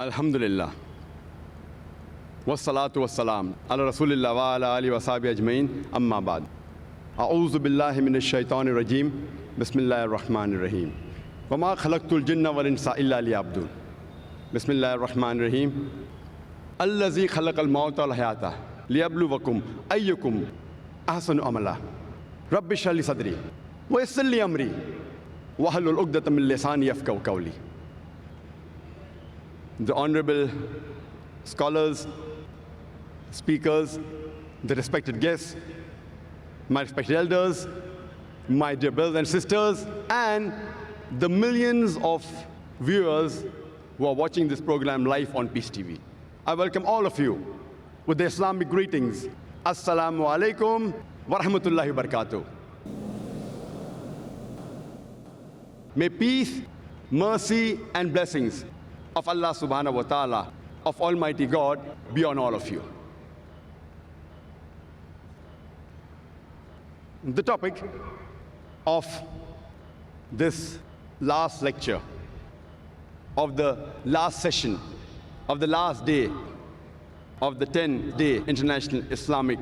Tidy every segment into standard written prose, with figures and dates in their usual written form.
Alhamdulillah. Wassalatu wassalam. Ala Rasulillah wa ala alihi wa sahbihi ajmain. Amma ba'd. A'udhu billahi minash shaitanir rajim. Bismillahir rahmanir rahim. Wa ma khalaqtul jinna wal insa illa liya'budun. Bismillahir rahmanir rahim. Allazi khalaqal mauta wal hayata liyabluwakum ayyukum ahsanu amala. Rabbi shrah li sadri wa yassir li amri wahlul 'uqdatam min lisani yafqahu qawli. The honorable scholars, speakers, the respected guests, my respected elders, my dear brothers and sisters, and the millions of viewers who are watching this program live on Peace TV. I welcome all of you with the Islamic greetings. Assalamu alaikum wa rahmatullahi wa barakatuh. May peace, mercy, and blessings of Allah subhanahu wa ta'ala, of Almighty God, be on all of you. The topic of this last lecture, of the last session, of the last day of the 10-day International Islamic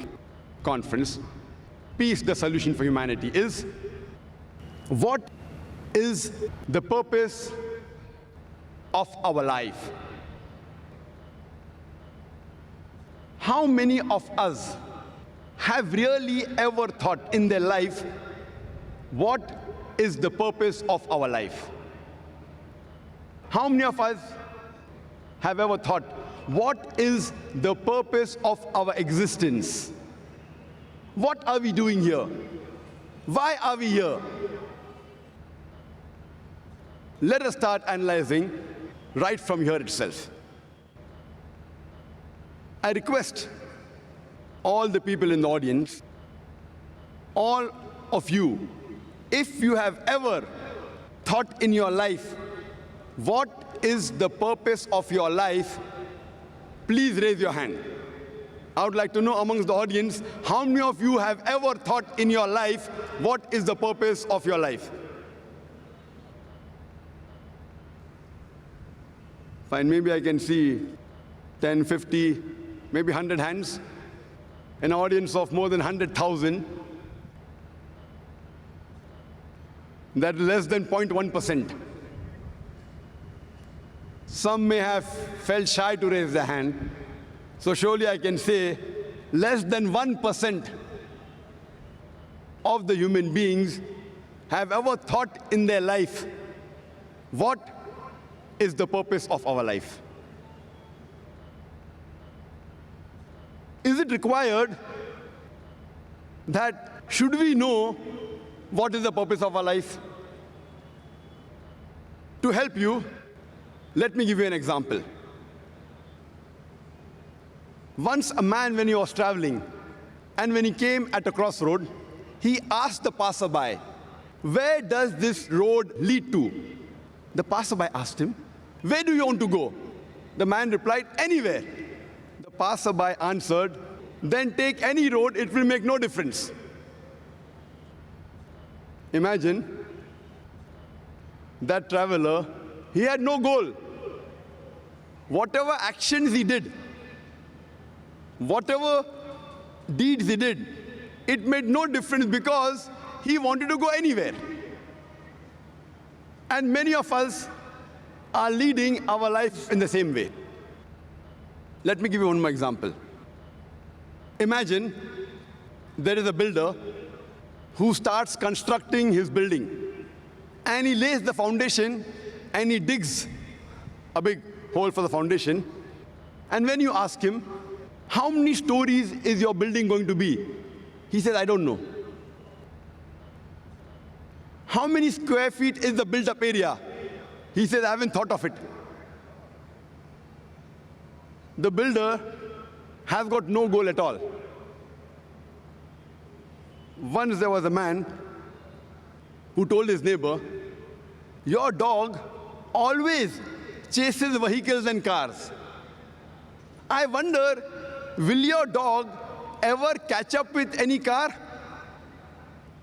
Conference, Peace, the Solution for Humanity, is what is the purpose of our life? How many of us have really ever thought in their life what is the purpose of our life? How many of us have ever thought what is the purpose of our existence? What are we doing here? Why are we here? Let us start analyzing right from here itself. I request all the people in the audience, all of you, if you have ever thought in your life, what is the purpose of your life, please raise your hand. I would like to know amongst the audience, how many of you have ever thought in your life, what is the purpose of your life? Fine, maybe I can see 10, 50, maybe 100 hands. An audience of more than 100,000. That is less than 0.1%. Some may have felt shy to raise their hand. So surely I can say less than 1% of the human beings have ever thought in their life, what is the purpose of our life? Is it required that should we know what is the purpose of our life? To help you, let me give you an example. Once a man, when he was traveling, and when he came at a crossroad, he asked the passerby, "Where does this road lead to?" The passerby asked him, "Where do you want to go?" The man replied, "Anywhere." The passerby answered, "Then take any road, it will make no difference." Imagine that traveler, he had no goal. Whatever actions he did, whatever deeds he did, it made no difference because he wanted to go anywhere. And many of us are leading our life in the same way. Let me give you one more example. Imagine there is a builder who starts constructing his building, and he lays the foundation and he digs a big hole for the foundation. And when you ask him, "How many stories is your building going to be?" he says, "I don't know." "How many square feet is the built-up area?" He says, "I haven't thought of it." The builder has got no goal at all. Once there was a man who told his neighbor, "Your dog always chases vehicles and cars. I wonder, will your dog ever catch up with any car?"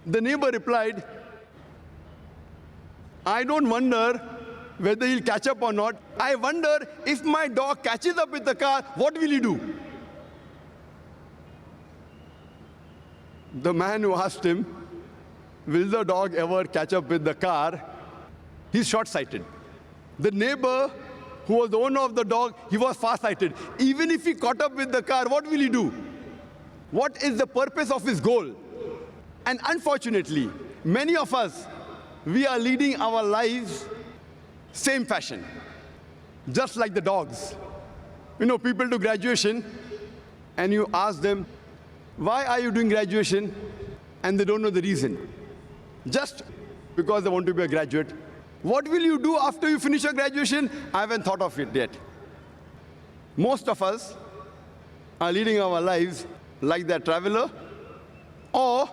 The neighbor replied, "I don't wonder whether he'll catch up or not. I wonder if my dog catches up with the car, what will he do? The man who asked him, will the dog ever catch up with the car? He's short-sighted. The neighbor who was the owner of the dog, he was far-sighted. Even if he caught up with the car, what will he do? What is the purpose of his goal? And unfortunately, many of us, we are leading our lives same fashion, just like the dogs. You know, people do graduation, and you ask them, why are you doing graduation? And they don't know the reason. Just because they want to be a graduate. What will you do after you finish your graduation? I haven't thought of it yet. Most of us are leading our lives like that traveler or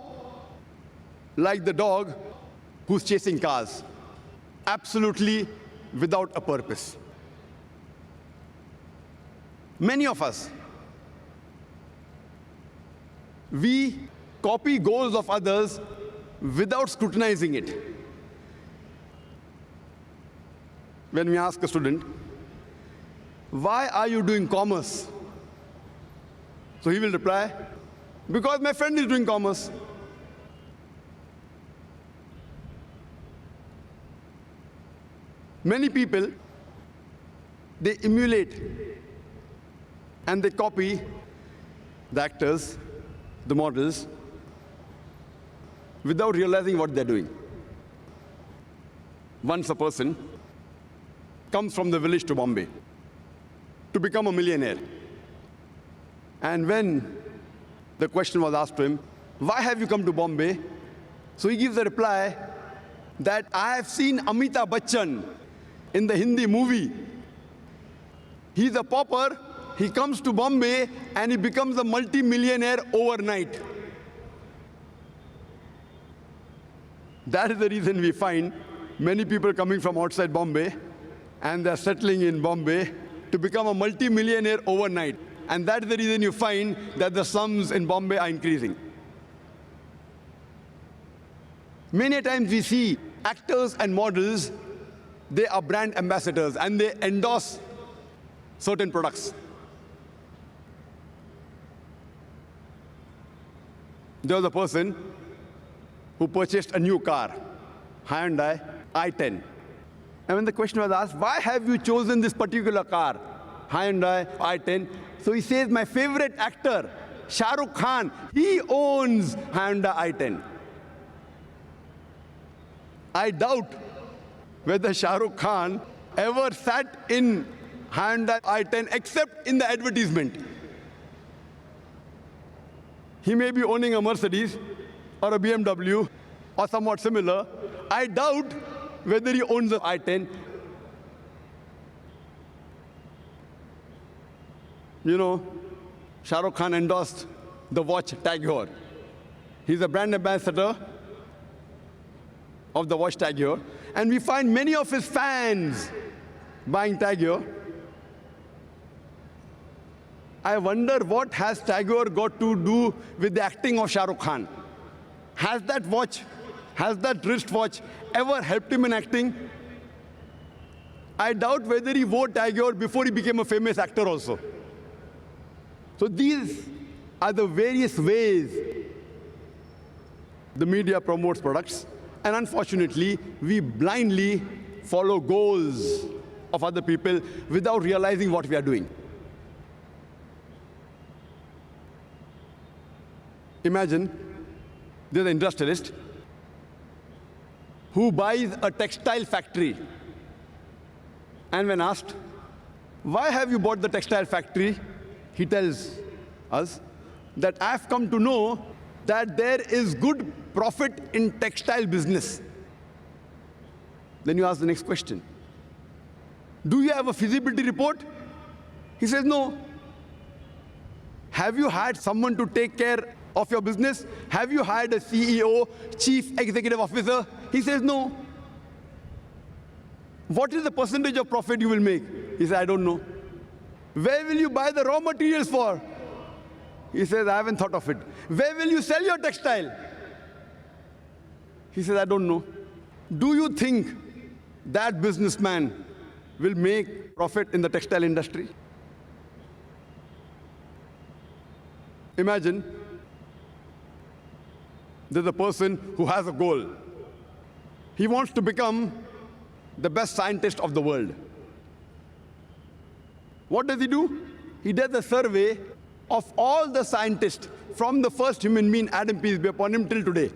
like the dog who's chasing cars, absolutely without a purpose. Many of us, we copy goals of others without scrutinizing it. When we ask a student, why are you doing commerce? So he will reply, because my friend is doing commerce. Many people, they emulate and they copy the actors, the models, without realizing what they're doing. Once a person comes from the village to Bombay to become a millionaire. And when the question was asked to him, why have you come to Bombay? So he gives a reply that I have seen Amitabh Bachchan in the Hindi movie. He's a pauper, he comes to Bombay and he becomes a multi-millionaire overnight. That is the reason we find many people coming from outside Bombay and they're settling in Bombay to become a multi-millionaire overnight. And that is the reason you find that the slums in Bombay are increasing. Many times we see actors and models, they are brand ambassadors and they endorse certain products. There was a person who purchased a new car, Hyundai i10. And when the question was asked, why have you chosen this particular car, Hyundai i10? So he says, my favorite actor, Shah Rukh Khan, he owns Hyundai i10. I doubt whether Shah Rukh Khan ever sat in Hyundai i10 except in the advertisement. He may be owning a Mercedes or a BMW or somewhat similar. I doubt whether he owns an i10. You know, Shah Rukh Khan endorsed the watch Tag Heuer. He's a brand ambassador of the watch Tag Heuer. And we find many of his fans buying Tag Heuer. I wonder what has Tag Heuer got to do with the acting of Shah Rukh Khan? Has that watch, has that wristwatch ever helped him in acting? I doubt whether he wore Tag Heuer before he became a famous actor also. So these are the various ways the media promotes products. And unfortunately, we blindly follow goals of other people without realizing what we are doing. Imagine there's an industrialist who buys a textile factory. And when asked, why have you bought the textile factory? He tells us that I've come to know that there is good profit in textile business. Then you ask the next question. Do you have a feasibility report? He says, no. Have you hired someone to take care of your business? Have you hired a CEO, chief executive officer? He says, no. What is the percentage of profit you will make? He says, I don't know. Where will you buy the raw materials for? He says, I haven't thought of it. Where will you sell your textile? He says, I don't know. Do you think that businessman will make profit in the textile industry? Imagine there's a person who has a goal. He wants to become the best scientist of the world. What does he do? He does a survey of all the scientists from the first human being, Adam, peace be upon him, till today.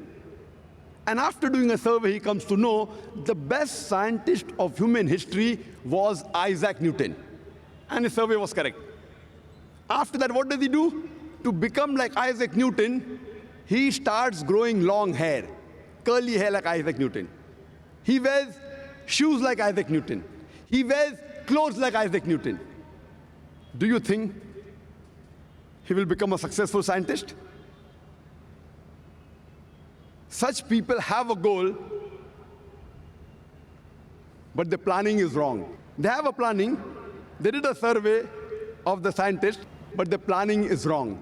And after doing a survey, he comes to know the best scientist of human history was Isaac Newton. And his survey was correct. After that, what does he do? To become like Isaac Newton, he starts growing long hair, curly hair like Isaac Newton. He wears shoes like Isaac Newton. He wears clothes like Isaac Newton. Do you think he will become a successful scientist? Such people have a goal, but the planning is wrong. They have a planning. They did a survey of the scientists, but the planning is wrong.